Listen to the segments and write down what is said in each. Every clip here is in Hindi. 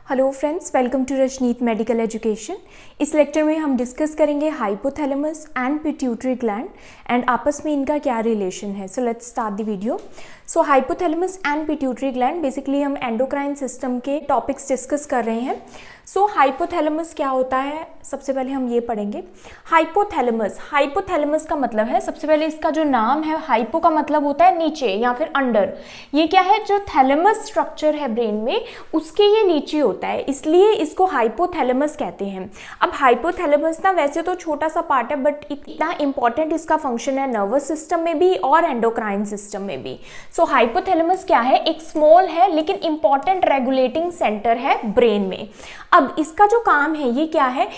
Hello friends, welcome to Rajneet medical education. इस लेक्चर में हम डिस्कस करेंगे hypothalamus and pituitary gland and आपस में इनका क्या रिलेशन है। So let's start the video. So hypothalamus and pituitary gland, basically हम एंडोक्राइन सिस्टम के टॉपिक्स डिस्कस कर रहे हैं। सो हाइपोथैलेमस क्या होता है, सबसे पहले हम ये पढ़ेंगे। हाइपोथैलेमस का मतलब है, सबसे पहले इसका जो नाम है, हाइपो का मतलब होता है नीचे या फिर अंडर। ये क्या है, जो थैलेमस स्ट्रक्चर है ब्रेन में उसके ये नीचे होता है, इसलिए इसको हाइपोथैलेमस कहते हैं। अब हाइपोथैलेमस ना वैसे तो छोटा सा पार्ट है, बट इतना इंपॉर्टेंट इसका फंक्शन है नर्वस सिस्टम में भी और एंडोक्राइन सिस्टम में भी। सो हाइपोथैलेमस क्या है, एक स्मॉल है लेकिन इंपॉर्टेंट रेगुलेटिंग सेंटर है ब्रेन में। अब इसका जो काम है ये क्या है,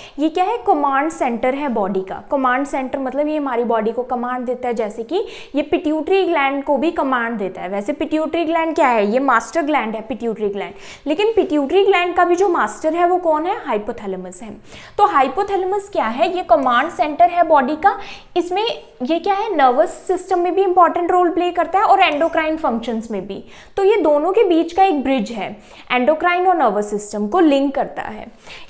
कमांड सेंटर है बॉडी का। कमांड सेंटर मतलब ये हमारी बॉडी को कमांड देता है, जैसे कि ये पिट्यूटरी ग्लैंड को भी कमांड देता है। वैसे पिट्यूटरी ग्लैंड क्या है, ये मास्टर ग्लैंड है पिट्यूटरी ग्लैंड, लेकिन पिट्यूटरी ग्लैंड का भी जो मास्टर है वो कौन है, हाइपोथैलेमस है। तो हाइपोथैलेमस क्या है, ये कमांड सेंटर है बॉडी का। इसमें ये क्या है, नर्वस सिस्टम में भी इंपॉर्टेंट रोल प्ले करता है और एंडोक्राइन फंक्शंस में भी। तो ये दोनों के बीच का एक ब्रिज है, एंडोक्राइन और नर्वस सिस्टम को लिंक करता है।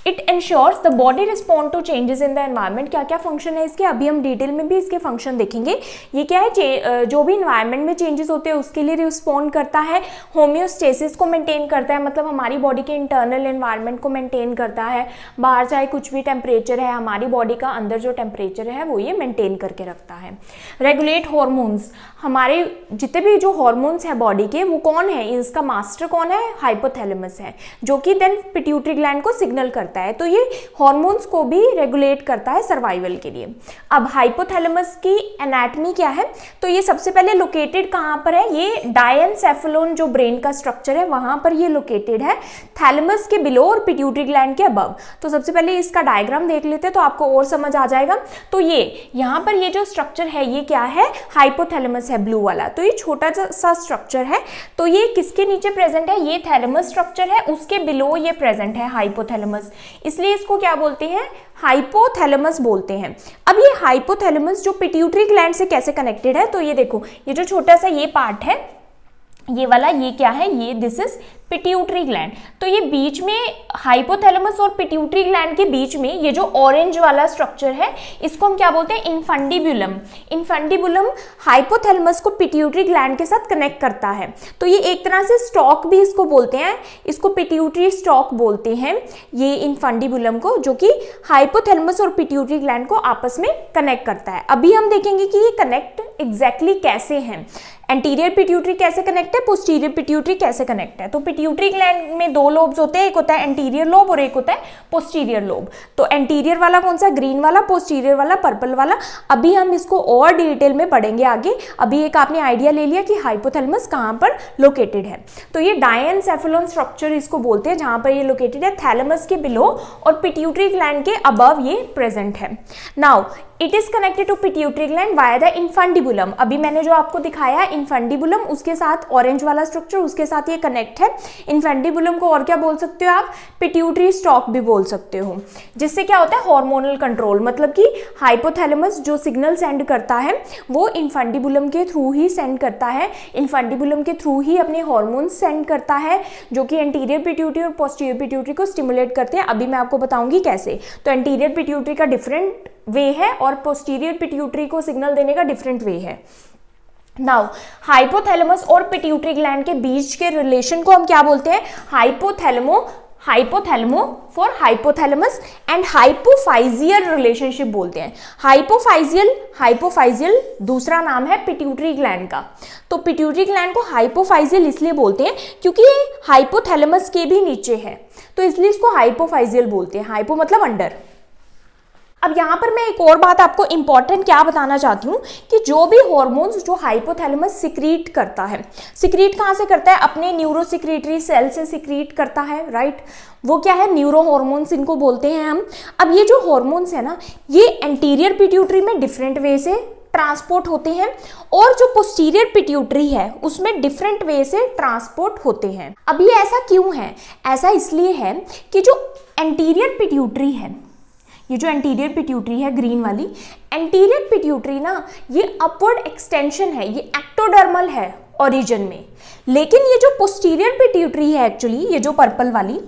It ensures the body respond to changes in the environment. क्या क्या फंक्शन है इसके, अभी हम डिटेल में भी इसके फंक्शन देखेंगे। ये क्या है, जो भी इन्वायरमेंट में चेंजेस होते हैं उसके लिए रिस्पॉन्ड करता है। होम्योस्टेसिस को मेंटेन करता है, मतलब हमारी बॉडी के इंटरनल एनवायरनमेंट को मेंटेन करता है। बाहर चाहे कुछ भी टेम्परेचर है, हमारी बॉडी का अंदर जो टेम्परेचर है वो ये मेंटेन करके रखता है। रेगुलेट हॉर्मोन्स, हमारे जितने भी जो हॉर्मोन्स है बॉडी के वो कौन है, इसका मास्टर कौन है, हाइपोथैलेमस है, जो कि देन पिट्यूटरी ग्लैंड को सिग्नल करता है। तो ये हॉर्मोन्स को भी रेगुलेट करता है सर्वाइवल के लिए। अब हाइपोथैलेमस की एनाटमी क्या है, तो ये सबसे पहले लोकेटेड कहाँ पर है, ये डायनसेफेलोन जो ब्रेन का स्ट्रक्चर है वहां पर ये लोकेटेड है, थैलेमस के बिलो और पिट्यूटरी ग्लैंड के अबव। तो सबसे पहले इसका डायग्राम देख लेते हैं तो आपको और समझ आ जाएगा। तो ये यहाँ पर ये जो स्ट्रक्चर है ये क्या है, हाइपोथैलेमस है, ब्लू वाला। तो ये छोटा सा स्ट्रक्चर है, तो ये किसके नीचे प्रेजेंट है, ये थैलेमस स्ट्रक्चर है, उसके बिलो ये प्रेजेंट है हाइपोथैलेमस, इसलिए इसको क्या बोलते हैं, हाइपोथैलेमस बोलते हैं। अब ये हाइपोथैलेमस जो पिट्यूटरी ग्लैंड से कैसे कनेक्टेड है, तो ये देखो, ये जो छोटा सा ये पार्ट है, ये वाला, ये क्या है, ये दिस इज पिट्यूटरी ग्लैंड। तो ये बीच में हाइपोथैलेमस और पिट्यूटरी ग्लैंड के बीच में ये जो ऑरेंज वाला स्ट्रक्चर है इसको हम क्या बोलते हैं, इनफंडिबुलम। इनफंडिबुलम हाइपोथैलेमस को पिट्यूटरी ग्लैंड के साथ कनेक्ट करता है। तो ये एक तरह से स्टॉक भी इसको बोलते हैं, इसको पिट्यूटरी स्टॉक बोलते हैं, ये इनफंडिबुलम को, जो कि हाइपोथैलेमस और पिट्यूटरी ग्लैंड को आपस में कनेक्ट करता है। अभी हम देखेंगे कि ये कनेक्ट एग्जैक्टली कैसे हैं, एंटीरियर पिट्यूटरी कैसे कनेक्ट है, पोस्टीरियर पिट्यूटरी कैसे कनेक्ट है। तो पिट्यूटरी ग्लैंड में दो लोब्स होते हैं, एक होता है एंटीरियर लोब और एक होता है पोस्टीरियर लोब। तो एंटीरियर वाला कौन सा, ग्रीन वाला, पोस्टीरियर वाला पर्पल वाला। अभी हम इसको और डिटेल में पढ़ेंगे आगे। अभी एक आपने आइडिया ले लिया कि हाइपोथैलेमस कहाँ पर लोकेटेड है। तो ये डायनसेफेलोन स्ट्रक्चर इसको बोलते हैं, जहाँ पर ये लोकेटेड है, थैलेमस के बिलो और पिट्यूटरी ग्लैंड के अबव ये प्रेजेंट है। Now it is connected to pituitary gland via the infundibulum. अभी मैंने जो आपको दिखाया इनफंडिबुलम, उसके साथ ऑरेंज वाला स्ट्रक्चर, उसके साथ ये कनेक्ट है। इनफंडिबुलम को और क्या बोल सकते हो आप, पिट्यूटरी स्टॉक भी बोल सकते हो। जिससे क्या होता है, हार्मोनल कंट्रोल, मतलब कि हाइपोथैलेमस जो सिग्नल सेंड करता है वो इनफंडिबुलम के थ्रू ही सेंड करता है, इनफंडिबुलम के थ्रू ही अपने हार्मोन्स सेंड करता है, जो कि एंटीरियर पिट्यूटरी और पोस्टीरियर पिट्यूटरी को स्टिमुलेट करते हैं। अभी मैं आपको बताऊंगी कैसे। तो एंटीरियर पिट्यूटरी का डिफरेंट वे है और पोस्टीरियर पिट्यूटरी को सिग्नल देने का डिफरेंट वे है। नाउ हाइपोथैलेमस और पिट्यूटरी ग्लैंड के बीच के रिलेशन को हम क्या बोलते हैं, हाइपोथैलेमो for hypothalamus and hypophyseal relationship बोलते हैं। हाइपोफाइजियल दूसरा नाम है पिट्यूटरी ग्लैंड का। तो पिट्यूटरी ग्लैंड को हाइपोफाइजियल इसलिए बोलते हैं क्योंकि ये हाइपोथैलेमस के भी नीचे है, तो इसलिए इसको हाइपोफाइजियल बोलते हैं। हाइपो मतलब अंडर। अब यहाँ पर मैं एक और बात आपको इंपॉर्टेंट क्या बताना चाहती हूँ कि जो भी हॉर्मोन्स जो हाइपोथैलेमस सिक्रीट करता है, सिक्रीट कहाँ से करता है, अपने न्यूरोसिक्रीटरी सेल से सिक्रीट करता है, राइट। वो क्या है, न्यूरो हॉर्मोन्स इनको बोलते हैं हम। अब ये जो हॉर्मोन्स है ना, ये एंटीरियर पिट्यूटरी में डिफरेंट वे से ट्रांसपोर्ट होते हैं और जो पोस्टीरियर पिट्यूटरी है उसमें डिफरेंट वे से ट्रांसपोर्ट होते हैं। अब ये ऐसा क्यों है, ऐसा इसलिए है कि जो एंटीरियर पिट्यूटरी है ये जो एंटीरियर पिट्यूटरी है ग्रीन वाली, एंटीरियर पिट्यूटरी ना ये अपवर्ड एक्सटेंशन है, ये एक्टोडर्मल है ओरिजिन में। लेकिन ये जो पोस्टीरियर पिट्यूटरी है एक्चुअली, ये जो पर्पल वाली,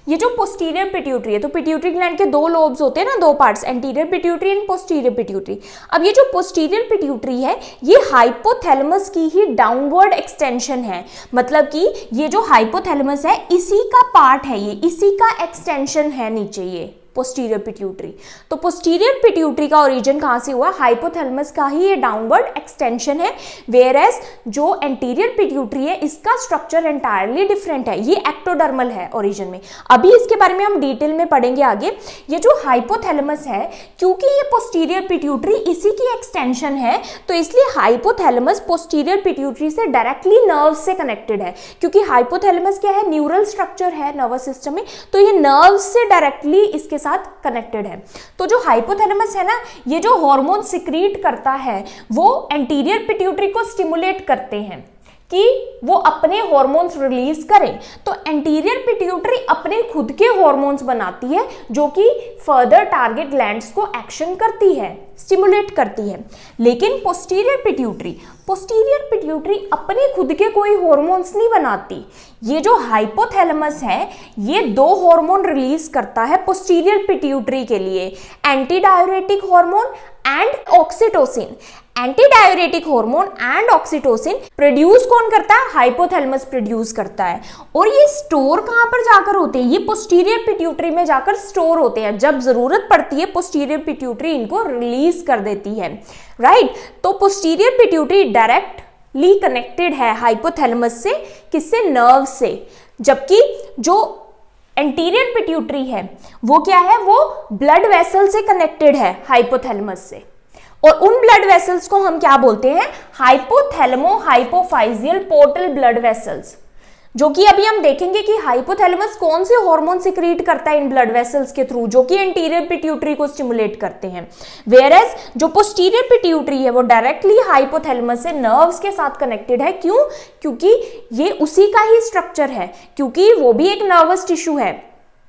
ये जो पोस्टीरियर पिट्यूटरी है, तो पिट्यूटरी ग्लैंड के दो लोब्स होते हैं ना, दो parts, anterior pituitary and posterior pituitary. अब ये जो पोस्टीरियर पिट्यूटरी है ये हाइपोथैलेमस की ही डाउनवर्ड एक्सटेंशन है, मतलब कि ये जो हाइपोथैलेमस है इसी का पार्ट है, ये इसी का एक्सटेंशन है नीचे ये पोस्टीरियर पिट्यूटरी। तो पोस्टीरियर पिट्यूटरी का ओरिजिन कहाँ से हुआ? हाइपोथैलेमस का ही ये डाउनवर्ड एक्सटेंशन है, वेयर एज जो एंटीरियर पिट्यूटरी है इसका स्ट्रक्चर एंटायरली डिफरेंट है, ये एक्टोडर्मल है ओरिजिन में। अभी इसके बारे में हम डिटेल में पढ़ेंगे आगे। ये जो हाइपोथैलेमस है, क्योंकि ये पोस्टीरियर पिट्यूटरी इसी की एक्सटेंशन है, तो इसलिए हाइपोथैलेमस पोस्टीरियर पिट्यूटरी से डायरेक्टली नर्व से कनेक्टेड है, क्योंकि हाइपोथैलेमस क्या है? न्यूरल स्ट्रक्चर है नर्वस सिस्टम में, तो ये नर्व से डायरेक्टली इसके साथ कनेक्टेड है। तो जो हाइपोथैलेमस है ना, ये जो हार्मोन सिक्रीट करता है वो एंटीरियर पिट्यूटरी को स्टिमुलेट करते हैं कि वो अपने हार्मोन्स रिलीज करें। तो एंटीरियर पिट्यूटरी अपने खुद के हार्मोन्स बनाती है जो कि फर्दर टारगेट ग्लैंड्स को एक्शन करती है, स्टिमुलेट करती है। लेकिन पोस्टीरियर पिट्यूटरी अपने खुद के कोई हार्मोन्स नहीं बनाती। ये जो हाइपोथैलेमस है ये दो हार्मोन रिलीज करता है पोस्टीरियर पिट्यूटरी के लिए, anti diuretic hormone and oxytocin. Anti diuretic hormone and oxytocin produce कौन करता है? हाइपोथैलेमस प्रोड्यूस करता है। और ये स्टोर कहां पर जाकर होते हैं? ये पोस्टीरियर पिट्यूटरी में जाकर स्टोर होते हैं। जब जरूरत पड़ती है पोस्टीरियर पिट्यूटरी इनको रिलीज कर देती है, राइट। तो पोस्टीरियर पिट्यूटरी डायरेक्टली कनेक्टेड है हाइपोथैलेमस से, किससे? नर्व से। जबकि जो एंटीरियर पिट्यूटरी है वो क्या है? वो ब्लड वेसल से कनेक्टेड है हाइपोथैलेमस से। और उन ब्लड वेसल्स को हम क्या बोलते हैं? हाइपोथैलेमो हाइपोफाइजियल पोर्टल ब्लड वेसल्स, जो कि अभी हम देखेंगे कि हाइपोथैलेमस कौन से हार्मोन सिक्रीट करता है इन ब्लड वेसल्स के थ्रू, जो कि एंटीरियर पिट्यूटरी को स्टिमुलेट करते हैं। वेयर एज जो पोस्टीरियर पिट्यूटरी है वो डायरेक्टली हाइपोथैलेमस से नर्व्स के साथ कनेक्टेड है। क्यों? क्योंकि ये उसी का ही स्ट्रक्चर है, क्योंकि वो भी एक नर्वस टिश्यू है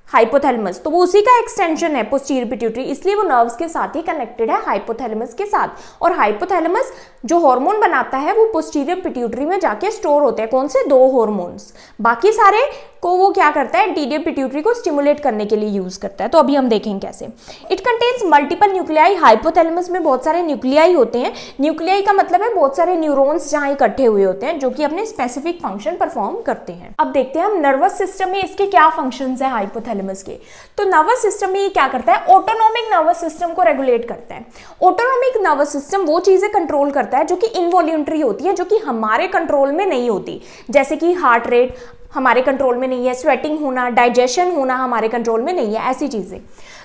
हाइपोथैलेमस, तो वो उसी का एक्सटेंशन है पोस्टीरियर पिट्यूटरी, इसलिए वो नर्व्स के साथ ही कनेक्टेड है हाइपोथैलेमस के साथ। और हाइपोथैलेमस जो हार्मोन बनाता है वो पोस्टीरियर पिट्यूटरी में जाके स्टोर होते हैं। कौन से? दो हार्मोन्स। बाकी सारे को वो क्या करता है? एंटीरियर पिट्यूटरी को स्टिमुलेट करने के लिए यूज करता है। तो अभी हम देखेंगे कैसे। It contains multiple nuclei. Hypothalamus में बहुत सारे न्यूक्लियाई होते हैं। न्यूक्लियाई का मतलब है बहुत सारे न्यूरॉन्स जहां इकट्ठे हुए होते हैं जो कि अपने स्पेसिफिक फंक्शन परफॉर्म करते हैं। अब देखते हैं हम नर्वस सिस्टम में इसके क्या फंक्शंस है हाइपोथैलेमस के। तो नर्वस सिस्टम में ये क्या करता है? ऑटोनोमिक नर्वस सिस्टम को रेगुलेट करता है। ऑटोनोमिक नर्वस सिस्टम वो चीजें कंट्रोल करता है जो कि इनवॉल्यूंटरी होती है, जो कि हमारे कंट्रोल में नहीं होती, जैसे कि हार्ट रेट हमारे कंट्रोल में नहीं है, स्वेटिंग होना, डाइजेशन होना हमारे कंट्रोल में नहीं है, ऐसी चीजें।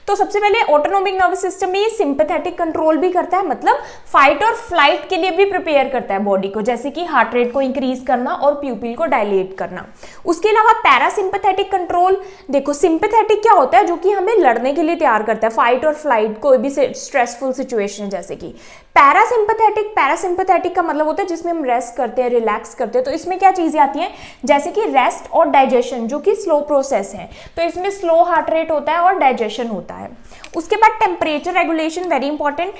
तो सबसे पहले ऑटोनोमिक नर्वस सिस्टम में ये सिंपैथेटिक कंट्रोल भी करता है, मतलब फाइट और फ्लाइट के लिए भी प्रिपेयर करता है बॉडी को, जैसे कि हार्ट रेट को इंक्रीज करना और प्यूपिल को डायलेट करना। उसके अलावा पैरासिम्पैथेटिक कंट्रोल, देखो सिंपैथेटिक क्या होता है? जो कि हमें लड़ने के लिए तैयार करता है, फाइट और फ्लाइट, कोई भी स्ट्रेसफुल सिचुएशन जैसे कि। पैरासिम्पैथेटिक का मतलब होता है जिसमें हम रेस्ट करते हैं, रिलैक्स करते हैं। तो इसमें क्या चीजें आती हैं? जैसे कि रेस्ट और डाइजेशन, जो कि स्लो प्रोसेस है, तो इसमें स्लो हार्ट रेट होता है और डाइजेशन होता है। उसके बाद temperature regulation, very important.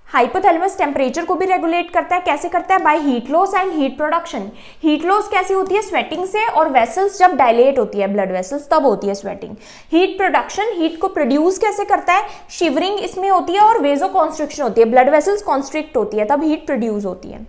Hypothalamus temperature को भी रेगुलेट करता है। कैसे करता है? By heat loss and heat production. Heat loss कैसे होती है? स्वेटिंग से, और वेसल्स जब डायलेट होती है, ब्लड वेसल्स, तब होती है स्वेटिंग। हीट प्रोडक्शन, हीट को प्रोड्यूस कैसे करता है? शिवरिंग इसमें होती है और वेजो कॉन्स्ट्रिक्शन होती है, ब्लड वेसल्स कॉन्स्ट्रिक्ट होती है, तब हीट प्रोड्यूस होती है।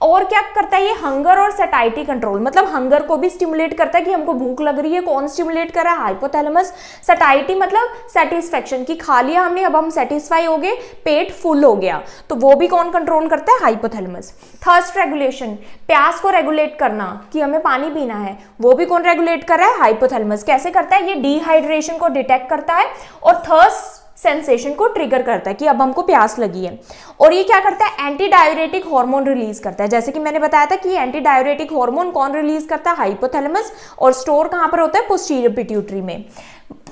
और क्या करता है ये? हंगर और सैटिस्फाई कंट्रोल, मतलब हंगर को भी स्टिमुलेट करता है कि हमको भूख लग रही है, कौन स्टिमुलेट कर रहा है? हाइपोथैलेमस। सैटिस्फाई मतलब सेटिस्फेक्शन, कि खा लिया हमने, अब हम सेटिस्फाई हो गए, पेट फुल हो गया, तो वो भी कौन कंट्रोल करता है? हाइपोथैलेमस। थर्स्ट रेगुलेशन, प्यास को रेगुलेट करना कि हमें पानी पीना है, वो भी कौन रेगुलेट कर रहा है? हाइपोथैलेमस। कैसे करता है? ये डिहाइड्रेशन को डिटेक्ट करता है और थर्स्ट सेंसेशन को ट्रिगर करता है कि अब हमको प्यास लगी है। और ये क्या करता है? एंटी डाययूरेटिक हार्मोन रिलीज करता है। जैसे कि मैंने बताया था कि एंटी डाययूरेटिक हार्मोन कौन रिलीज करता है? हाइपोथैलेमस। और स्टोर कहां पर होता है? पोस्टीरियर पिट्यूटरी में।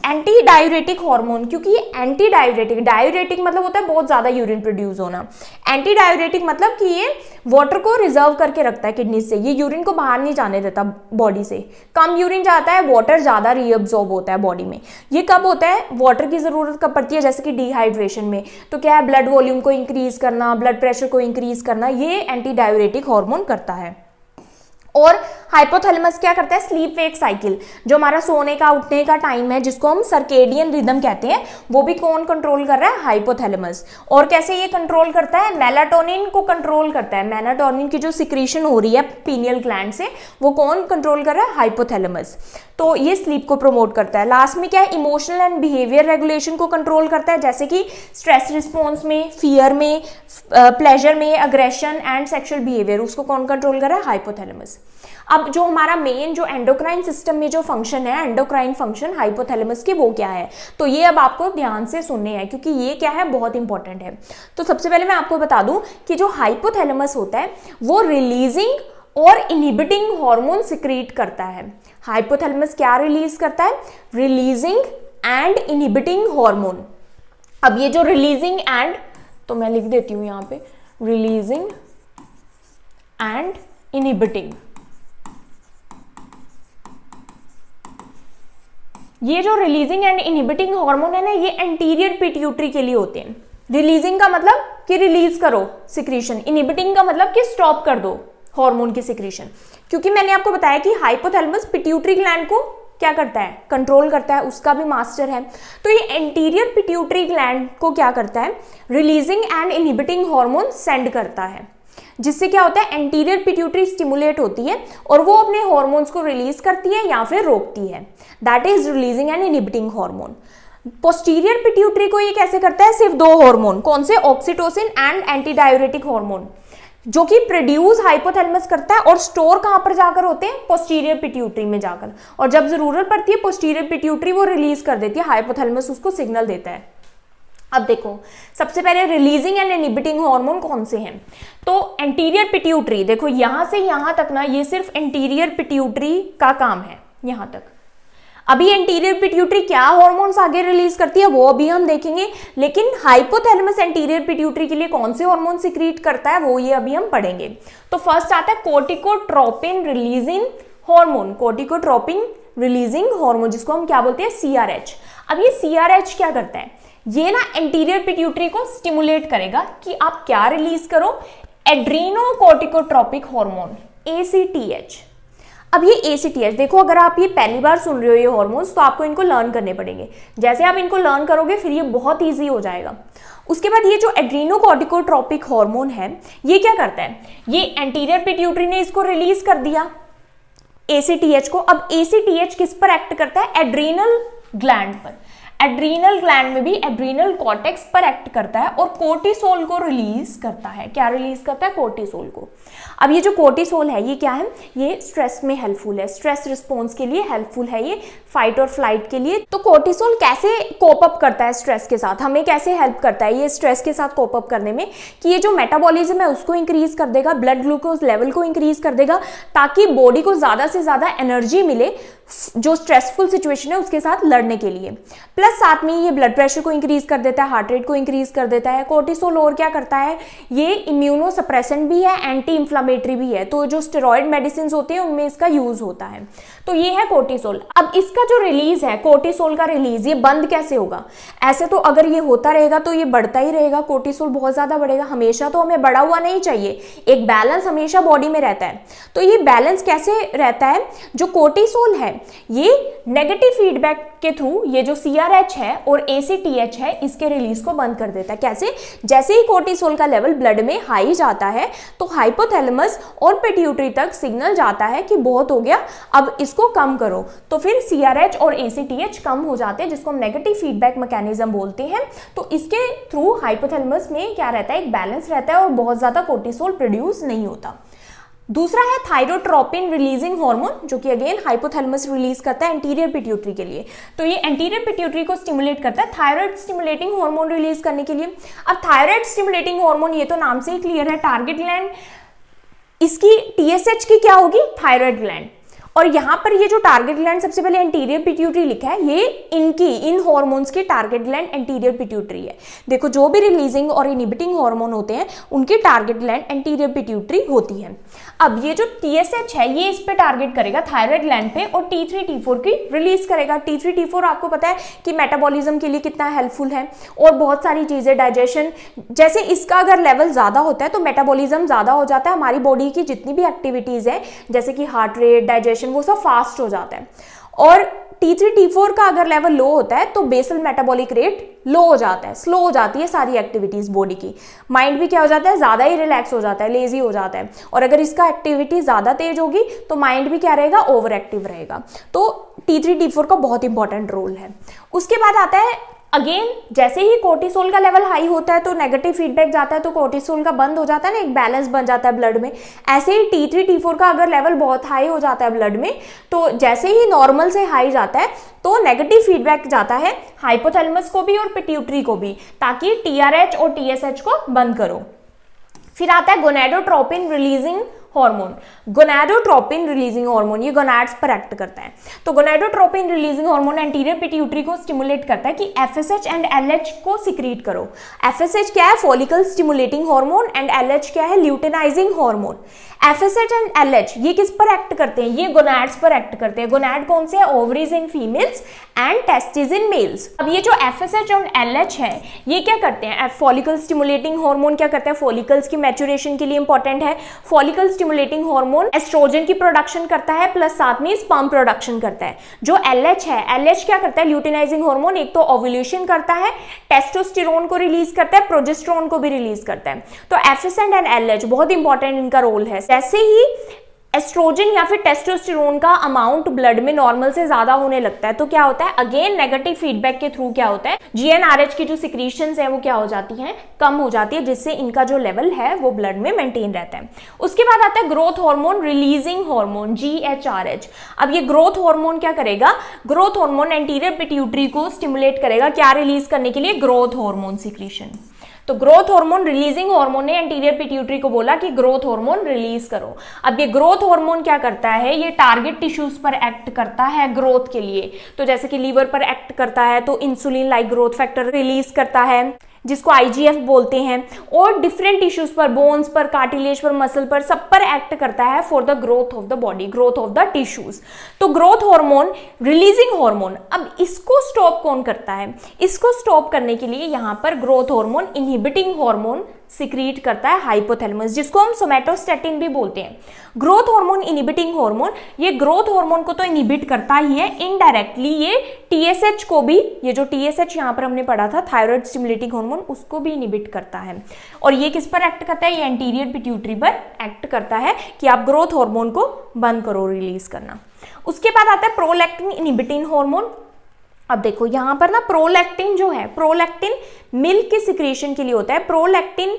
एंटी डायूरेटिक हार्मोन, क्योंकि ये एंटी डायूरेटिक, डायूरेटिक मतलब होता है बहुत ज्यादा यूरिन प्रोड्यूस होना, एंटी डायूरेटिक मतलब कि ये वाटर को रिजर्व करके रखता है किडनी से, ये यूरिन को बाहर नहीं जाने देता बॉडी से, कम यूरिन जाता है, वाटर ज्यादा रीअब्सॉर्ब होता है बॉडी में। ये कब होता है, वाटर की जरूरत कब पड़ती है, जैसे कि डिहाइड्रेशन में, तो क्या है ब्लड वॉल्यूम को इंक्रीज करना, ब्लड प्रेशर को इंक्रीज करना, ये एंटी डायूरेटिक हार्मोन करता है। और हाइपोथैलेमस क्या करता है, स्लीप वेक साइकिल, जो हमारा सोने का उठने का टाइम है जिसको हम सर्केडियन रिदम कहते हैं, वो भी कौन कंट्रोल कर रहा है, हाइपोथैलेमस। और कैसे ये कंट्रोल करता है, मेलाटोनिन को कंट्रोल करता है, मेलाटोनिन की जो सिक्रीशन हो रही है पीनियल ग्लैंड से, वो कौन कंट्रोल कर रहा है, हाइपोथैलेमस। तो ये स्लीप को प्रमोट करता है। लास्ट में क्या है, इमोशनल एंड बिहेवियर रेगुलेशन को कंट्रोल करता है, जैसे कि स्ट्रेस रिस्पॉन्स में, फियर में, प्लेजर में, अग्रेशन एंड सेक्सुअल बिहेवियर, उसको कौन कंट्रोल कर रहा है, हाइपोथैलेमस। अब जो हमारा मेन जो एंडोक्राइन सिस्टम में जो फंक्शन है, एंडोक्राइन फंक्शन हाइपोथैलेमस के, वो क्या है, तो ये अब आपको ध्यान से सुनने हैं क्योंकि ये क्या है, बहुत इंपॉर्टेंट है। तो सबसे पहले मैं आपको बता दूं कि जो हाइपोथैलेमस होता है वो रिलीजिंग और इनहिबिटिंग हार्मोन सिक्रीट करता है। हाइपोथैलेमस क्या रिलीज करता है, रिलीजिंग एंड इनहिबिटिंग हार्मोन। अब ये जो रिलीजिंग एंड, तो मैं लिख देती हूं यहां पे, रिलीजिंग एंड इनहिबिटिंग, ये जो रिलीजिंग एंड इनहिबिटिंग हार्मोन है ना, ये एंटीरियर पिट्यूटरी के लिए होते हैं। रिलीजिंग का मतलब कि रिलीज करो सिक्रीशन, इनहिबिटिंग का मतलब कि स्टॉप कर दो हार्मोन की सिक्रीशन, क्योंकि मैंने आपको बताया कि हाइपोथैलेमस पिट्यूटरी ग्लैंड को क्या करता है, कंट्रोल करता है, उसका भी मास्टर है। तो ये एंटीरियर पिट्यूटरी ग्लैंड को क्या करता है, releasing and inhibiting hormone send करता है, जिससे क्या होता है, एंटीरियर पिट्यूटरी स्टिमुलेट होती है और वो अपने हार्मोन्स को रिलीज करती है या फिर रोकती है, that is releasing and inhibiting hormone. Posterior pituitary को ये कैसे करता है, सिर्फ दो हार्मोन, कौन से, oxytocin and anti diuretic hormone, जो कि प्रोड्यूस हाइपोथैलेमस करता है और स्टोर कहां पर जाकर होते हैं, पोस्टीरियर पिट्यूटरी में जाकर, और जब जरूरत पड़ती है पोस्टीरियर पिट्यूटरी वो रिलीज कर देती है, हाइपोथैलेमस उसको सिग्नल देता है। अब देखो सबसे पहले रिलीजिंग एंड इनहिबिटिंग हार्मोन कौन से हैं, तो एंटीरियर पिट्यूटरी, देखो यहां से यहां तक ना ये सिर्फ एंटीरियर पिट्यूटरी का काम है, यहां तक। अभी एंटीरियर पिट्यूटरी क्या हार्मोन्स आगे रिलीज करती है वो अभी हम देखेंगे, लेकिन हाइपोथैलेमस एंटीरियर पिट्यूटरी के लिए कौन से हार्मोन सिक्रीट करता है वो ये अभी हम पढ़ेंगे। तो फर्स्ट आता है कोर्टिकोट्रोपिन रिलीजिंग हार्मोन, कोर्टिकोट्रोपिन रिलीजिंग हार्मोन, जिसको हम क्या बोलते हैं, CRH। अब ये CRH क्या करता है, ये ना एंटीरियर पिट्यूटरी को स्टिमुलेट करेगा कि आप क्या रिलीज करो, एड्रीनोकोर्टिकोट्रोपिक हार्मोन, ACTH। अब ये ACTH देखो, अगर आप ये पहली बार सुन रहे हो ये हार्मोन्स, तो आपको इनको लर्न करने पड़ेंगे, जैसे आप इनको लर्न करोगे फिर ये बहुत ईजी हो जाएगा। उसके बाद ये जो एड्रीनोकोर्टिकोट्रोपिक हार्मोन है ये क्या करता है, ये एंटीरियर पिट्यूटरी ने इसको रिलीज कर दिया ACTH को। अब ACTH किस पर एक्ट करता है, एड्रीनल ग्लैंड पर, एड्रीनल ग्लैंड में भी एड्रीनल कॉर्टेक्स पर एक्ट करता है और कोर्टिसोल को रिलीज करता है। क्या रिलीज करता है, कोर्टिसोल को। अब ये जो कोर्टिसोल है ये क्या है, ये स्ट्रेस में हेल्पफुल है, स्ट्रेस रिस्पॉन्स के लिए हेल्पफुल है, ये फाइट और फ्लाइट के लिए। तो कोर्टिसोल कैसे कोप अप करता है स्ट्रेस के साथ, हमें कैसे हेल्प करता है ये स्ट्रेस के साथ कोप अप करने में, कि ये जो मेटाबॉलिज्म है उसको इंक्रीज कर देगा, ब्लड ग्लूकोज लेवल को इंक्रीज कर देगा, ताकि बॉडी को ज्यादा से ज्यादा एनर्जी मिले जो स्ट्रेसफुल सिचुएशन है उसके साथ लड़ने के लिए। प्लस साथ में ये ब्लड प्रेशर को इंक्रीज कर देता है, हार्ट रेट को इंक्रीज कर देता है। कोर्टिसोल और क्या करता है, ये इम्यूनो सप्रेसेंट भी है, एंटी इंफ्लेमेटरी भी है, तो जो स्टेरॉइड मेडिसिन होते हैं उनमें इसका यूज होता है। तो ये है कोर्टिसोल। अब इसका जो रिलीज है, कोर्टिसोल का रिलीज, ये बंद कैसे होगा, ऐसे तो अगर ये होता रहेगा तो ये बढ़ता ही रहेगा, कोर्टिसोल बहुत ज्यादा बढ़ेगा, हमेशा तो हमें बढ़ा हुआ नहीं चाहिए, एक बैलेंस हमेशा बॉडी में रहता है। तो ये बैलेंस कैसे रहता है, जो कोर्टिसोल है ये नेगेटिव फीडबैक के थ्रू ये जो CRH है और ACTH है इसके रिलीज को बंद कर देता है। कैसे, जैसे ही कोर्टिसोल का लेवल ब्लड में हाई जाता है तो हाइपोथैलेमस और पिट्यूटरी तक सिग्नल जाता है कि बहुत हो गया, अब इसको कम करो, तो फिर CRH और ACTH कम हो जाते हैं, जिसको हम नेगेटिव फीडबैक मैकेनिज्म बोलते हैं। तो इसके थ्रू हाइपोथैलेमस में क्या रहता है, एक बैलेंस रहता है और बहुत ज्यादा कोर्टिसोल प्रोड्यूस नहीं होता। दूसरा है थायरोट्रोपिन रिलीजिंग हार्मोन, जो कि अगेन हाइपोथैलेमस रिलीज करता है एंटीरियर पिट्यूटरी के लिए। तो ये एंटीरियर पिट्यूटरी को स्टिमुलेट करता है थायराइड स्टिमुलेटिंग हार्मोन रिलीज करने के लिए। अब थायराइड स्टिमुलेटिंग हार्मोन ये तो नाम से ही क्लियर है, टारगेट ग्लैंड इसकी TSH की क्या होगी, थायराइड ग्लैंड, और यहाँ पर ये जो टारगेट ग्लैंड सबसे पहले एंटीरियर पिट्यूटरी लिखा है, ये इन हार्मोन्स की टारगेट ग्लैंड एंटीरियर पिट्यूटरी है। देखो जो भी रिलीजिंग और इनहिबिटिंग हार्मोन होते हैं उनकी टारगेट ग्लैंड एंटीरियर पिट्यूटरी होती है। अब ये जो TSH है ये इस पे टारगेट करेगा थायराइड ग्लैंड पे और T3 T4 की रिलीज करेगा। T3 T4 आपको पता है कि मेटाबॉलिज्म के लिए कितना हेल्पफुल है और बहुत सारी चीजें, डाइजेशन, जैसे इसका अगर लेवल ज्यादा होता है तो मेटाबॉलिज्म ज्यादा हो जाता है, हमारी बॉडी की जितनी भी एक्टिविटीज है जैसे कि हार्ट रेट, डाइजेशन, वो सब फास्ट हो जाता है। और T3 T4 का अगर लेवल लो होता है तो बेसल मेटाबॉलिक रेट लो हो जाता है, स्लो हो जाती है सारी एक्टिविटीज बॉडी की। माइंड भी क्या हो जाता है, ज्यादा ही रिलैक्स हो जाता है, लेजी हो जाता है। और अगर इसका एक्टिविटी ज्यादा तेज होगी तो माइंड भी क्या रहेगा, ओवर एक्टिव रहेगा। तो T3 T4 का बहुत इंपॉर्टेंट रोल है। उसके बाद आता है अगेन, जैसे ही कोर्टिसोल का लेवल हाई होता है तो नेगेटिव फीडबैक जाता है, तो कोर्टिसोल का बंद हो जाता है ना, एक बैलेंस बन जाता है ब्लड में। ऐसे ही T3 T4 का अगर लेवल बहुत हाई हो जाता है ब्लड में, तो जैसे ही नॉर्मल से हाई जाता है तो नेगेटिव फीडबैक जाता है हाइपोथैलेमस को भी और पिट्यूटरी को भी, ताकि TRH और TSH को बंद करो। फिर आता है gonadotropin releasing hormone. Gonadotropin releasing hormone ये गोनाड्स पर एक्ट करता है। तो gonadotropin releasing hormone anterior pituitary को स्टिमुलेट करता है कि FSH एंड LH को सिक्रीट करो। FSH क्या है, follicle stimulating hormone, and LH क्या है, luteinising hormone. FSH and LH ये किस पर एक्ट करते हैं, ये गोनाड्स पर एक्ट करते हैं। गोनाड कौन से है, ovaries in females and testis in males. अब ये जो FSH और LH है ये क्या करते हैं, फॉलिकल स्टिमुलेटिंग हार्मोन क्या करता है, फॉलिकल्स की मैच्योरेशन के लिए इंपॉर्टेंट है। फॉलिकल स्टिमुलेटिंग हार्मोन एस्ट्रोजन की प्रोडक्शन करता है प्लस साथ में स्पर्म प्रोडक्शन करता है। जो LH है, LH क्या करता है, ल्यूटेनाइजिंग हार्मोन, एक तो ओव्यूलेशन करता है, टेस्टोस्टेरोन को रिलीज करता है, प्रोजेस्टेरोन को भी रिलीज करता है। तो FSH एंड LH बहुत इंपॉर्टेंट इनका रोल है। जैसे ही एस्ट्रोजन या फिर टेस्टोस्टेरोन का अमाउंट ब्लड में नॉर्मल से ज्यादा होने लगता है तो क्या होता है, अगेन नेगेटिव फीडबैक के थ्रू क्या होता है, GnRH की जो सिक्रीशंस है वो क्या हो जाती हैं, कम हो जाती है, जिससे इनका जो लेवल है वो ब्लड में मेंटेन रहता है। उसके बाद आता है growth hormone releasing hormone, GHRH। अब ये ग्रोथ हार्मोन क्या करेगा, ग्रोथ हार्मोन एंटीरियर पिट्यूटरी को स्टिमुलेट करेगा, क्या रिलीज करने के लिए, ग्रोथ हार्मोन सिक्रीशन। तो ग्रोथ हार्मोन रिलीजिंग हार्मोन ने एंटीरियर पिट्यूटरी को बोला कि ग्रोथ हार्मोन रिलीज करो। अब ये ग्रोथ हार्मोन क्या करता है, ये टारगेट टिश्यूज पर एक्ट करता है ग्रोथ के लिए। तो जैसे कि लीवर पर एक्ट करता है तो insulin like growth factor release करता है जिसको IGF बोलते हैं, और डिफरेंट टिश्यूज पर, बोन्स पर, कार्टिलेज पर, मसल पर, सब पर एक्ट करता है for the growth of the body, growth of the tissues. तो ग्रोथ हार्मोन रिलीजिंग हार्मोन, अब इसको स्टॉप कौन करता है, इसको स्टॉप करने के लिए यहाँ पर growth hormone inhibiting hormone secrete करता है हाइपोथैलेमस, जिसको हम सोमैटोस्टैटिन भी बोलते हैं। ग्रोथ हार्मोन इनहिबिटिंग हार्मोन, ये ग्रोथ हार्मोन को तो इनहिबिट करता ही है, इनडायरेक्टली ये TSH को भी, ये जो TSH यहाँ पर हमने पढ़ा था थायराइड स्टिमुलेटिंग हार्मोन, उसको भी इनहिबिट करता है। और ये किस पर एक्ट करता है, ये एंटीरियर पिट्यूटरी पर एक्ट करता है कि आप ग्रोथ हार्मोन को बंद करो रिलीज करना। उसके बाद आता है प्रोलैक्टिन इनहिबिटिंग हार्मोन। अब देखो यहाँ पर ना प्रोलैक्टिन जो है, प्रोलैक्टिन मिल्क के सिक्रेशन के लिए होता है। प्रोलैक्टिन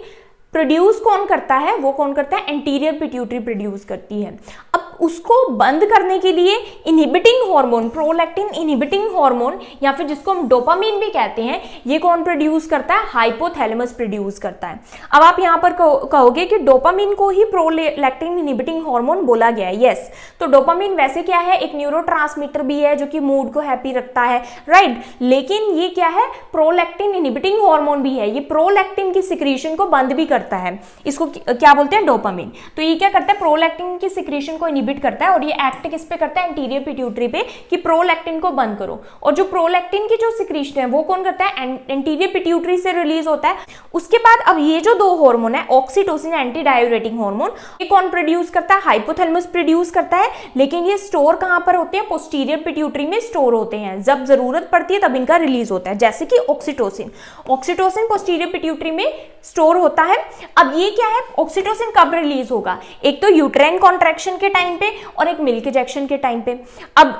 प्रोड्यूस कौन करता है, वो कौन करता है, एंटीरियर पिट्यूटरी प्रोड्यूस करती है। अब उसको बंद करने के लिए inhibiting hormone, prolactin inhibiting hormone, या फिर जिसको हम डोपामीन भी कहते हैं, ये कौन प्रोड्यूस करता है, हाइपोथैलेमस प्रोड्यूस करता है। अब आप यहाँ पर कहोगे कि डोपामीन को ही प्रोलैक्टिन इनहिबिटिंग हार्मोन बोला गया है। यस, तो डोपामीन वैसे क्या है, एक न्यूरोट्रांसमीटर भी है जो कि मूड को हैप्पी रखता है, राइट, लेकिन ये क्या है, प्रोलैक्टिन इनहिबिटिंग हार्मोन भी है, ये प्रोलैक्टिन की सिक्रीशन को बंद भी करता है। इसको क्या बोलते हैं, डोपामीन। तो ये क्या करता है, प्रोलैक्टिन की सिक्रीशन को इनहिबिट करता है, और ये एक्ट किस पे करता है, एंटीरियर पिट्यूटरी पे, कि प्रोलैक्टिन को बंद करो। और जो प्रोलैक्टिन की जो सिक्रीशन है वो कौन करता है, एंटीरियर पिट्यूटरी से रिलीज होता है। उसके बाद अब ये जो दो हार्मोन है, ऑक्सीटोसिन एंटी डायूरेटिक हार्मोन, ये कौन प्रोड्यूस करता है, हाइपोथैलेमस प्रोड्यूस करता है, लेकिन ये स्टोर कहां पर होते हैं, पोस्टीरियर पिट्यूटरी में स्टोर होते हैं। जब जरूरत पड़ती है तब इनका रिलीज होता है, जैसे कि ऑक्सीटोसिन, ऑक्सीटोसिन पोस्टीरियर पिट्यूटरी में स्टोर होता है। अब ये क्या है, ऑक्सीटोसिन कब रिलीज होगा, एक तो यूट्राइन कॉन्ट्रैक्शन के टाइम पे और एक मिल्क इजेक्शन के टाइम पे। अब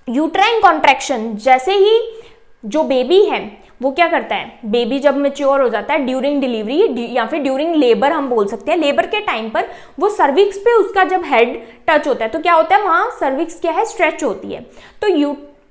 यूट्राइन कॉन्ट्रैक्शन, जैसे ही जो बेबी है वो क्या करता है, बेबी जब मैच्योर हो जाता है ड्यूरिंग डिलीवरी या फिर ड्यूरिंग लेबर हम बोल सकते हैं, लेबर के टाइम पर वो सर्विक्स पे उसका जब हेड टच होता है तो क्या होता है, वहां सर्विक्स क्या है, स्ट्रेच होती है। तो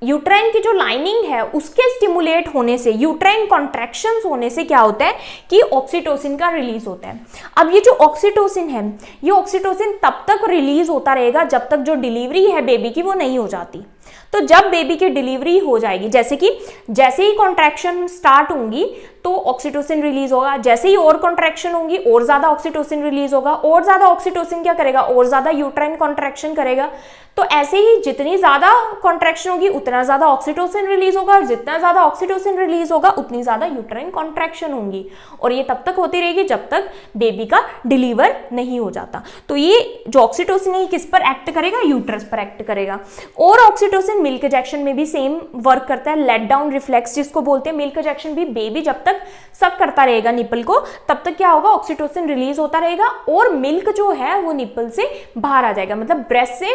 यूट्राइन की जो लाइनिंग है उसके स्टिमुलेट होने से, यूट्राइन कॉन्ट्रैक्शंस होने से क्या होता है कि ऑक्सीटोसिन का रिलीज होता है। अब ये जो ऑक्सीटोसिन है, ये ऑक्सीटोसिन तब तक रिलीज होता रहेगा जब तक जो डिलीवरी है बेबी की वो नहीं हो जाती। तो जब बेबी की डिलीवरी हो जाएगी, जैसे ही कॉन्ट्रैक्शन स्टार्ट होंगी तो ऑक्सीटोसिन रिलीज होगा, जैसे ही और कॉन्ट्रैक्शन होंगी और ज्यादा ऑक्सीटोसिन रिलीज होगा, और ज्यादा ऑक्सीटोसिन क्या करेगा, और ज्यादा यूट्राइन कॉन्ट्रैक्शन करेगा। तो ऐसे ही जितनी ज्यादा कॉन्ट्रैक्शन होगी उतना ज्यादा ऑक्सीटोसिन रिलीज होगा, और जितना ज्यादा ऑक्सीटोसिन रिलीज होगा उतनी ज्यादा यूट्राइन कॉन्ट्रैक्शन होंगी, और ये तब तक होती रहेगी जब तक बेबी का डिलीवर नहीं हो जाता। तो ये जो ऑक्सीटोसिन है किस पर एक्ट करेगा, यूट्रस पर एक्ट करेगा। और ऑक्सीटोसिन मिल्क इजेक्शन में भी सेम वर्क करता है, लेट डाउन रिफ्लेक्स जिसको बोलते हैं। मिल्क इजेक्शन भी बेबी जब तक सक करता रहेगा निपल को, तब तक क्या होगा, ऑक्सीटोसिन रिलीज होता रहेगा और मिल्क जो है वो निपल से बाहर आ जाएगा, मतलब ब्रेस्ट से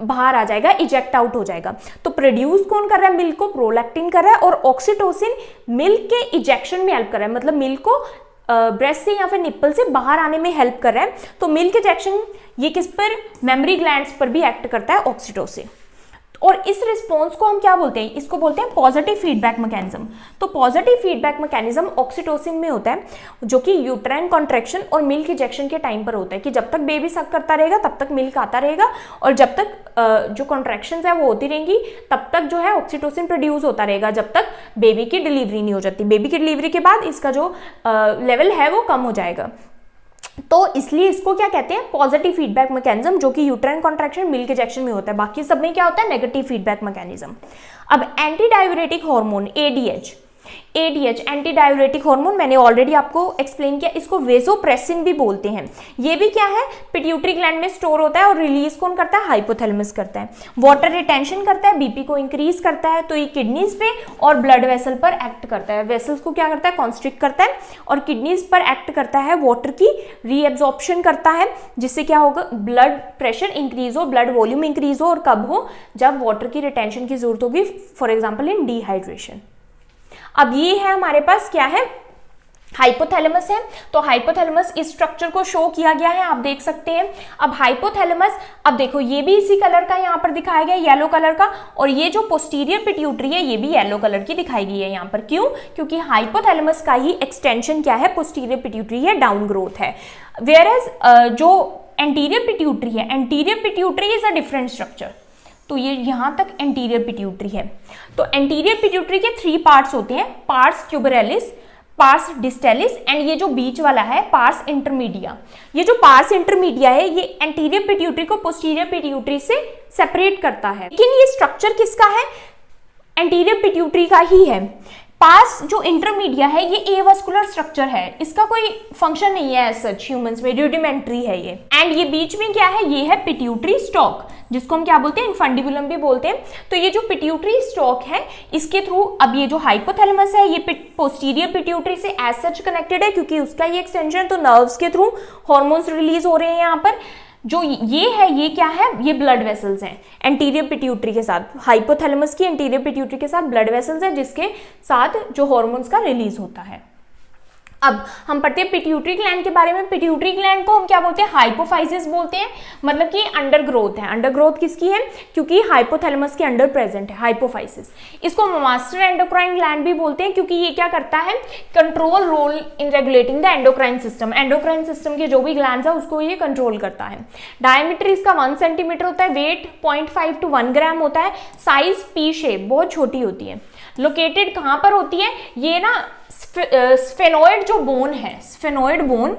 बाहर आ जाएगा, इजेक्ट आउट हो जाएगा। तो प्रोड्यूस कौन कर रहा है मिल्क को, प्रोलैक्टिन कर रहा है, और ऑक्सीटोसिन मिल्क के इजेक्शन में हेल्प कर रहा है, मतलब मिल्क को ब्रेस्ट से या फिर निप्पल से बाहर आने में हेल्प कर रहा है। तो मिल्क इजेक्शन ये किस पर, मेमोरी ग्लैंड्स पर भी एक्ट करता है ऑक्सीटोसिन। और इस रिस्पॉन्स को हम क्या बोलते हैं, इसको बोलते हैं पॉजिटिव फीडबैक मैकेनिज्म। तो पॉजिटिव फीडबैक मैकेनिज्म ऑक्सीटोसिन में होता है, जो कि यूट्राइन कॉन्ट्रैक्शन और मिल्क इजेक्शन के टाइम पर होता है, कि जब तक बेबी सक करता रहेगा तब तक मिल्क आता रहेगा, और जब तक जो कॉन्ट्रैक्शंस है वो होती रहेंगी तब तक जो है ऑक्सीटोसिन प्रोड्यूस होता रहेगा, जब तक बेबी की डिलीवरी नहीं हो जाती। बेबी की डिलीवरी के बाद इसका जो लेवल है वो कम हो जाएगा। तो इसलिए इसको क्या कहते हैं, पॉजिटिव फीडबैक मैकेनिज्म, जो कि यूट्राइन कॉन्ट्रैक्शन मिल्क इजेक्शन में होता है। बाकी सब में क्या होता है, नेगेटिव फीडबैक मैकेनिज्म। अब anti diuretic hormone ADH anti diuretic hormone मैंने ऑलरेडी आपको एक्सप्लेन किया, इसको वेसोप्रेसिन भी बोलते हैं। ये भी क्या है, पिट्यूटरी ग्लैंड में स्टोर होता है, और रिलीज कौन करता है, हाइपोथैलेमस करता है। वाटर रिटेंशन करता है, बीपी को इंक्रीज करता है। तो ये किडनीज पे और ब्लड वेसल पर एक्ट करता है। वेसल्स को क्या करता है, कॉन्स्ट्रिक्ट करता है, और किडनीज पर एक्ट करता है, वाटर की रीएब्जॉर्प्शन करता है, जिससे क्या होगा, ब्लड प्रेशर इंक्रीज हो, ब्लड वॉल्यूम इंक्रीज हो, और कब हो, जब वाटर की रिटेंशन की जरूरत होगी, फॉर एग्जाम्पल इन डिहाइड्रेशन। अब ये है हमारे पास क्या है, हाइपोथैलेमस है। तो हाइपोथैलेमस इस स्ट्रक्चर को शो किया गया है, आप देख सकते हैं। अब हाइपोथैलेमस, अब देखो ये भी इसी कलर का यहाँ पर दिखाया गया, येलो कलर का, और ये जो पोस्टीरियर पिट्यूटरी है ये भी येलो कलर की दिखाई गई है यहाँ पर। क्यों, क्योंकि हाइपोथैलेमस का ही एक्सटेंशन क्या है, पोस्टीरियर पिट्यूटरी है, डाउन ग्रोथ है। वेयर एज जो एंटीरियर पिट्यूटरी है, anterior pituitary is a different structure. तो ये यहाँ तक एंटीरियर पिट्यूटरी है। तो एंटीरियर पिट्यूटरी के 3 पार्ट्स होते हैं, पार्स ट्यूबरैलिस, पार्स डिस्टेलिस, एंड ये जो बीच वाला है पार्स इंटरमीडिया। ये जो पार्स इंटरमीडिया है ये एंटीरियर पिट्यूटरी को पोस्टीरियर पिट्यूटरी से सेपरेट करता है। लेकिन ये स्ट्रक्चर किसका है, एंटीरियर पिट्यूटरी का ही है। पास जो इंटरमीडिया है ये एवास्कुलर स्ट्रक्चर है, इसका कोई फंक्शन नहीं है एज सच, ह्यूमंस में रूडिमेंट्री है ये। एंड ये बीच में क्या है, ये है पिट्यूटरी स्टॉक, जिसको हम क्या बोलते हैं, इन्फंडिबुलम भी बोलते हैं। तो ये जो पिट्यूटरी स्टॉक है इसके थ्रू, अब ये जो हाइपोथैलेमस है ये पोस्टीरियर पिट्यूटरी से एज सच कनेक्टेड है, क्योंकि उसका ये एक्सटेंशन, तो नर्व्स के थ्रू हॉर्मोन्स रिलीज हो रहे हैं यहाँ पर। जो ये है ये क्या है, ये ब्लड वेसल्स हैं एंटीरियर पिट्यूटरी के साथ, हाइपोथैलेमस की एंटीरियर पिट्यूटरी के साथ ब्लड वेसल्स हैं, जिसके साथ जो हॉर्मोन्स का रिलीज होता है। अब हम पढ़ते हैं पिट्यूटरी ग्लैंड के बारे में। पिट्यूटरी ग्लैंड को हम क्या बोलते हैं, हाइपोफाइसिस बोलते हैं, मतलब कि अंडर ग्रोथ है। अंडर ग्रोथ किसकी है, क्योंकि हाइपोथैलेमस के अंडर प्रेजेंट है, हाइपोफाइसिस। इसको मास्टर एंडोक्राइन ग्लैंड भी बोलते हैं, क्योंकि ये क्या करता है, control role in regulating the endocrine system. Endocrine system के जो भी ग्लैंड्स है उसको ये कंट्रोल करता है। डायमीटर इसका 1 सेंटीमीटर होता है, वेट 0.5 to 1 ग्राम होता है, साइज पी शेप, बहुत छोटी होती है। लोकेटेड कहाँ पर होती है, ये ना स्फेनोइड जो बोन है, स्फेनोइड बोन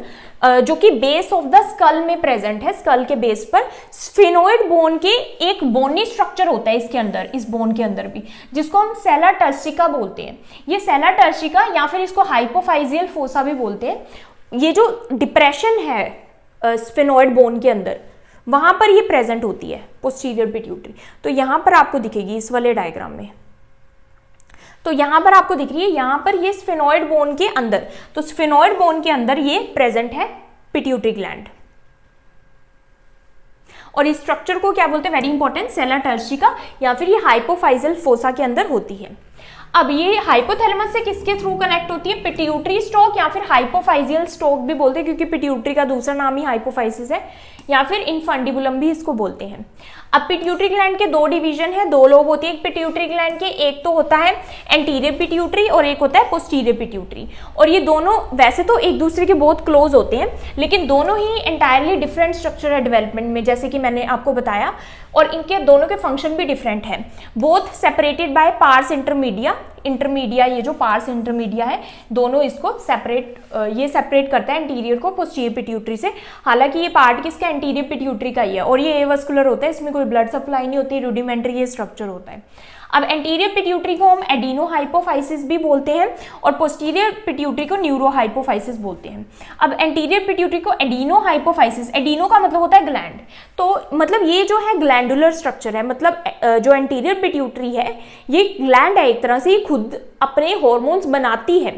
जो कि बेस ऑफ द स्कल में प्रेजेंट है, स्कल के बेस पर स्फेनोइड बोन के एक बोनी स्ट्रक्चर होता है इसके अंदर, इस बोन के अंदर भी, जिसको हम सेला टर्सिका बोलते हैं। ये सेला टर्सिका या फिर इसको हाइपोफाइजियल फोसा भी बोलते हैं। ये जो डिप्रेशन है स्फेनोइड बोन के अंदर, वहां पर ये प्रेजेंट होती है पोस्टीरियर पिट्यूटरी। तो यहां पर आपको दिखेगी इस वाले डायग्राम में, तो यहां पर आपको दिख रही है, यहां पर ये स्फेनोइड बोन के अंदर, तो स्फेनोइड बोन के अंदर ये प्रेजेंट है पिट्यूटरी ग्लैंड। और इस स्ट्रक्चर को क्या बोलते हैं, वेरी इंपॉर्टेंट, सेला टर्सिका या फिर ये हाइपोफाइजियल फोसा के अंदर होती है। अब ये हाइपोथैलेमस से किसके थ्रू कनेक्ट होती है, पिट्यूटरी स्टॉक या फिर हाइपोफाइजियल स्टॉक भी बोलते हैं, क्योंकि पिट्यूटरी का दूसरा नाम ही हाइपोफाइसिस है। या फिर इनफंडिबुलम भी इसको बोलते हैं। अब पिट्यूटरी ग्लैंड के दो डिवीजन है, दो लोब होती है एक पिट्यूटरी ग्लैंड के, एक तो होता है एंटीरियर पिट्यूटरी और एक होता है पोस्टीरियर पिट्यूटरी। और ये दोनों वैसे तो एक दूसरे के बहुत क्लोज होते हैं, लेकिन दोनों ही एंटायरली डिफरेंट स्ट्रक्चर है डेवलपमेंट में, जैसे कि मैंने आपको बताया, और इनके दोनों के फंक्शन भी डिफरेंट है। Both separated by parse intermedia, ये जो पार्स इंटरमीडिया है, दोनों इसको सेपरेट करता है एंटीरियर को पोस्टीरियर पिट्यूटरी से। हालांकि ये पार्ट किसका, एंटीरियर पिट्यूटरी का ही है, और ये एवास्कुलर होता है, इसमें कोई ब्लड सप्लाई नहीं होती, रूडिमेंट्री ये स्ट्रक्चर होता है। अब एंटीरियर पिट्यूटरी को हम एडिनोहाइपोफाइसिस भी बोलते हैं और पोस्टीरियर पिट्यूटरी को न्यूरोहाइपोफाइसिस बोलते हैं। अब एंटीरियर पिट्यूटरी को एडिनोहाइपोफाइसिस, एडिनो का मतलब होता है ग्लैंड, तो मतलब ये जो है ग्लैंडुलर स्ट्रक्चर है, मतलब जो एंटीरियर पिट्यूटरी है ये ग्लैंड है, एक तरह से ये खुद अपने हॉर्मोन्स बनाती है।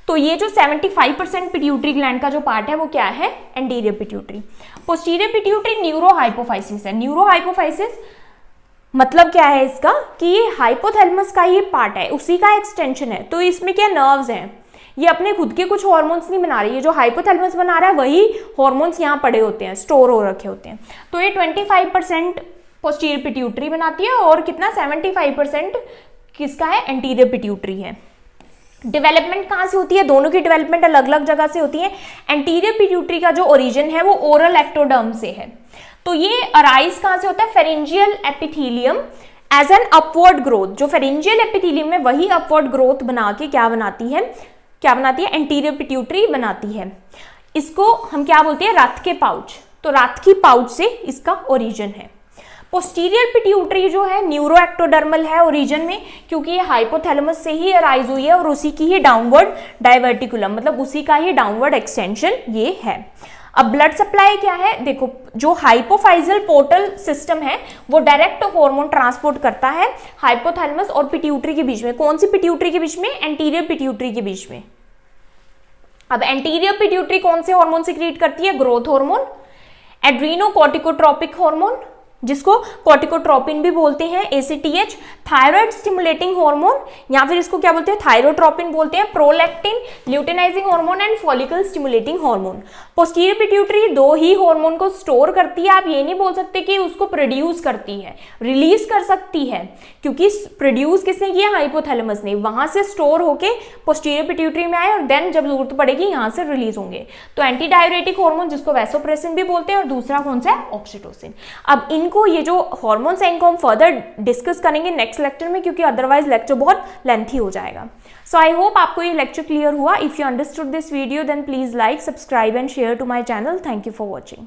तो ये जो 75% पिट्यूटरी ग्लैंड का जो पार्ट है वो क्या है, anterior pituitary. Posterior pituitary neurohypophysis है। न्यूरोहाइपोफाइसिस मतलब क्या है इसका, कि ये हाइपोथैलेमस का ये पार्ट है, उसी का एक्सटेंशन है। तो इसमें क्या नर्व्स हैं, ये अपने खुद के कुछ हार्मोन्स नहीं बना रही है, जो हाइपोथैलेमस बना रहा है वही हार्मोन्स यहाँ पड़े होते हैं, स्टोर हो रखे होते हैं। तो ये 25% पोस्टीरियर पिट्यूटरी बनाती है और कितना 75% किसका है, एंटीरियर पिट्यूटरी है। डेवलपमेंट कहाँ से होती है, दोनों की डेवलपमेंट अलग अलग जगह से होती है। एंटीरियर पिट्यूटरी का जो ओरिजिन है वो ओरल एक्टोडर्म से है। तो ये अराइज कहाँ से होता है, pharyngeal epithelium as an upward growth. जो फेरिंजियल एपिथेलियम है वही अपवर्ड ग्रोथ बना के क्या बनाती है, एंटीरियर पिट्यूटरी बनाती है। इसको हम क्या बोलते हैं, रथ के पाउच। तो रथ की पाउच से इसका ओरिजिन है। पोस्टीरियर पिट्यूटरी जो है न्यूरो एक्टोडर्मल है ओरिजिन में, क्योंकि ये हाइपोथैलेमस से ही अराइज हुई है और उसी की ही डाउनवर्ड डाइवर्टिकुलम, मतलब उसी का ही डाउनवर्ड एक्सटेंशन ये है। अब ब्लड सप्लाई क्या है, देखो जो हाइपोफाइजल पोर्टल सिस्टम है वो डायरेक्ट हार्मोन ट्रांसपोर्ट करता है हाइपोथैलेमस और पिट्यूटरी के बीच में। कौन सी पिट्यूटरी के बीच में, एंटीरियर पिट्यूटरी के बीच में। अब एंटीरियर पिट्यूटरी कौन से हार्मोन सिक्रीट करती है, ग्रोथ हार्मोन, एड्रीनोकॉर्टिकोट्रोपिक हार्मोन जिसको कॉर्टिकोट्रोपिन भी बोलते हैं, ACTH, थायराइड स्टिमुलेटिंग हार्मोन या फिर इसको क्या बोलते हैं, थायरोट्रोपिन बोलते हैं, prolactin, luteinising hormone and follicle stimulating hormone. Posterior pituitary दो ही हार्मोन को स्टोर करती है, आप ये नहीं बोल सकते कि उसको प्रोड्यूस करती है, रिलीज कर सकती है, क्योंकि प्रोड्यूस किसने किया, हाइपोथैलेमस ने, वहां से स्टोर होके पोस्टीरियर पिट्यूटरी में आए और देन जब जरूरत पड़ेगी यहाँ से रिलीज होंगे। तो एंटी डायरेटिक हार्मोन जिसको वैसोप्रेसिन भी बोलते हैं और दूसरा कौन सा है, ऑक्सीटोसिन। अब इनको ये जो हार्मोन्स हैं इनको हम फर्दर डिस्कस करेंगे नेक्स्ट लेक्चर में, क्योंकि अदरवाइज लेक्चर बहुत लेंथी हो जाएगा। सो आई होप आपको ये लेक्चर क्लियर हुआ। If you understood this video then please like, subscribe and share to my channel. Thank you for watching.